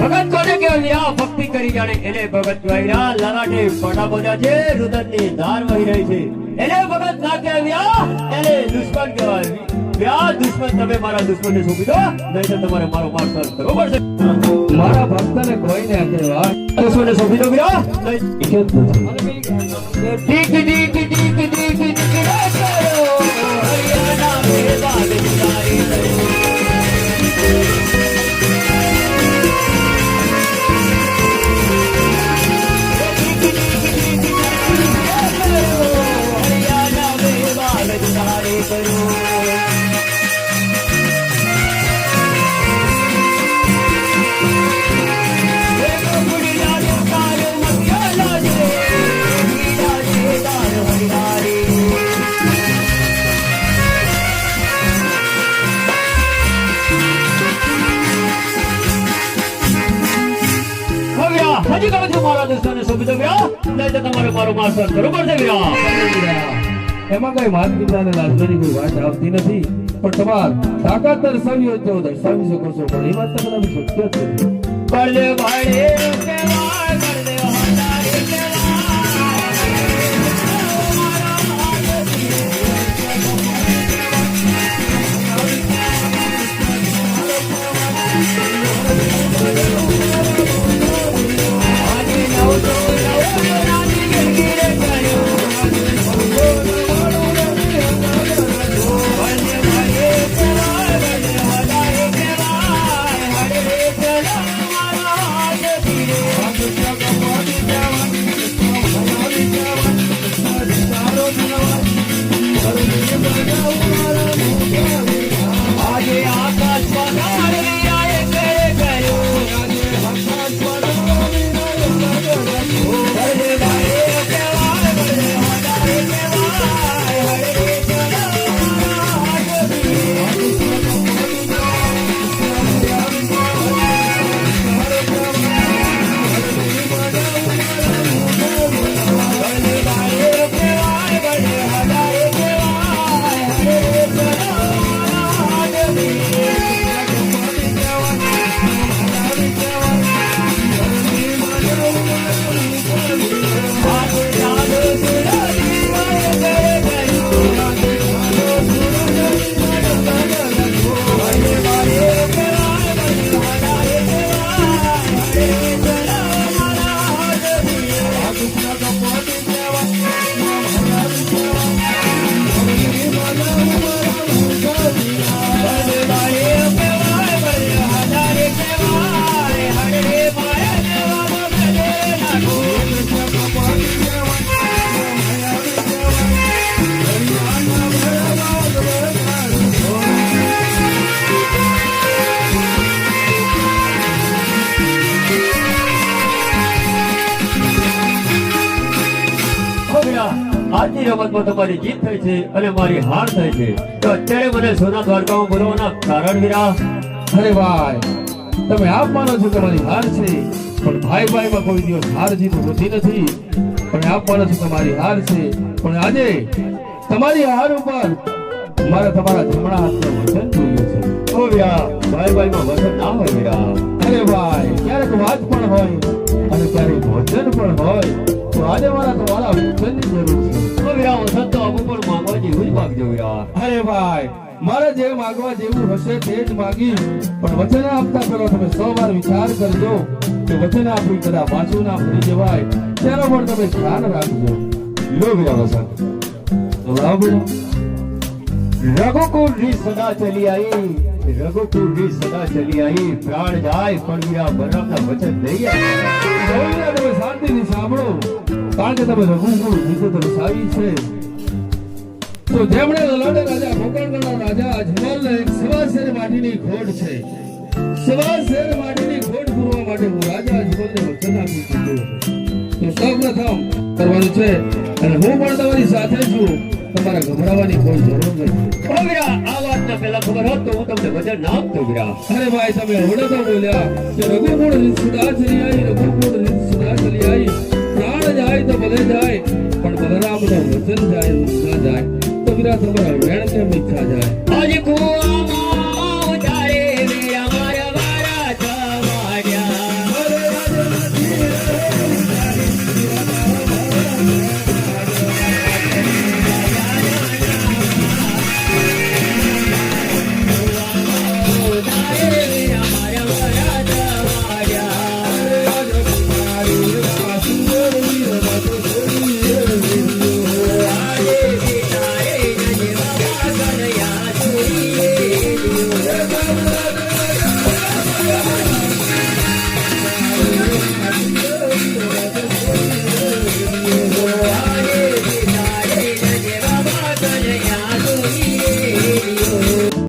ભગત કોને કહેવાય? ભક્તિ કરી જાણે એને ભગત કહેવાય. લલાટે પડા બોલ્યા છે, રુદનની ધાર વહી રહી છે, એને ભગત ના કહેવાય, એને દુશ્મન કહેવાય. વ્યા દુશ્મન, તમે મારા દુશ્મનને સોંપી દો, નહીં તો તમારે મારો માર કરવો પડશે. મારા ભક્તને કોઈને કહેવાય દુશ્મનને સોંપી દો વ્યા. ઠીક ઠીક ઠીક ઠીક હરિયાણા મેવા વિચારી હજી કહું છું, મારા દોસ્તોને સોંપી દો વ્યા, નહીં તો તમારે મારો માર સહન કરવો પડશે વ્યા. એમાં કઈ માત પિતાને લાજવાની કોઈ વાત આવતી નથી, પણ તમાર તાકાત દર્શાવી હોય તો દર્શાવી શકો છો, પણ એ વાત તો કદાચ શક્ય જ નથી. પડે ભાડે કેવાય, પડે હટારે આજની રમતમાં તમારી જીત થઈ છે અને મારી હાર થઈ છે, તો અત્યારે મને સોના દ્વારકામાં બોલવાના કારણ વિરા? અરે ભાઈ, તમે આપ માનો છો કે મારી હાર છે, પણ ભાઈ ભાઈમાં કોઈ દિવસ હાર જીત હોતી નથી. પણ આપ માનો છો કે મારી હાર છે, પણ આજે તમારી હાર ઉપર મારે તમારા જમણા હાથનું વચન જોઈએ છે. ઓ વિરા, ભાઈ ભાઈમાં વચન ના હોય વિરા. અરે ભાઈ, ક્યારેક વાત પણ હોય અને ક્યારેક વચન પણ હોય, તો આજે મારા તમારા વચનની જરૂર છે. ઓ વિરા, વચન તો અમુક પણ માંગવા જેવું જ માંગજો વિરા. અરે ભાઈ, મારે જે માંગવા જેવું હશે તે જ માગી, પણ વચન આપતા પહેલા તમે 100 વાર વિચાર કરજો કે વચન આપી કદાચ પાછું ના ફરી જવાય, તેનો પણ તમે ખ્યાલ રાખજો. લો વીરા વસંત, તો લાવો બેટા. રઘુકુળ રી સદા ચલી આઈ, રઘુકુળ રી સદા ચલી આઈ, પ્રાણ જાય પણ વીરા બલરામના વચન નહીં આવે. સૌને તમે શાંતિથી સાંભળો, કારણ કે તમે રઘુકુળ વિશે દર્શાવી છે. તો જેમણે લલાટે રાજા ગોકર્ણના રાજા અજમલને એક સવા શેર માટીની ખોટ છે, સવા શેર માટીની ખોટ પૂરવા માટે હું રાજા અજમલને વચન આપી દીધું. તો સૌપ્રથમ કરવાનું છે, અને હું પણ તમારી સાથે છું, તમારે ગભરાવાની કોઈ જરૂર નથી. ઓ વીરા, આ વાતના પહેલા ખબર હોત તો હું તમને વચન ના આપતો વીરા. અરે ભાઈ, તમે હવડે તો બોલ્યા કે રઘુકુળ રીત સદા ચલી આઈ, રઘુકુળ રીત સદા ચલી આઈ, પ્રાણ જાય તો ભલે જાય પણ બલરામનું વચન જાય ના જાય. તો વીરા તમારા વેણ કેમ ઈચ્છા જાય?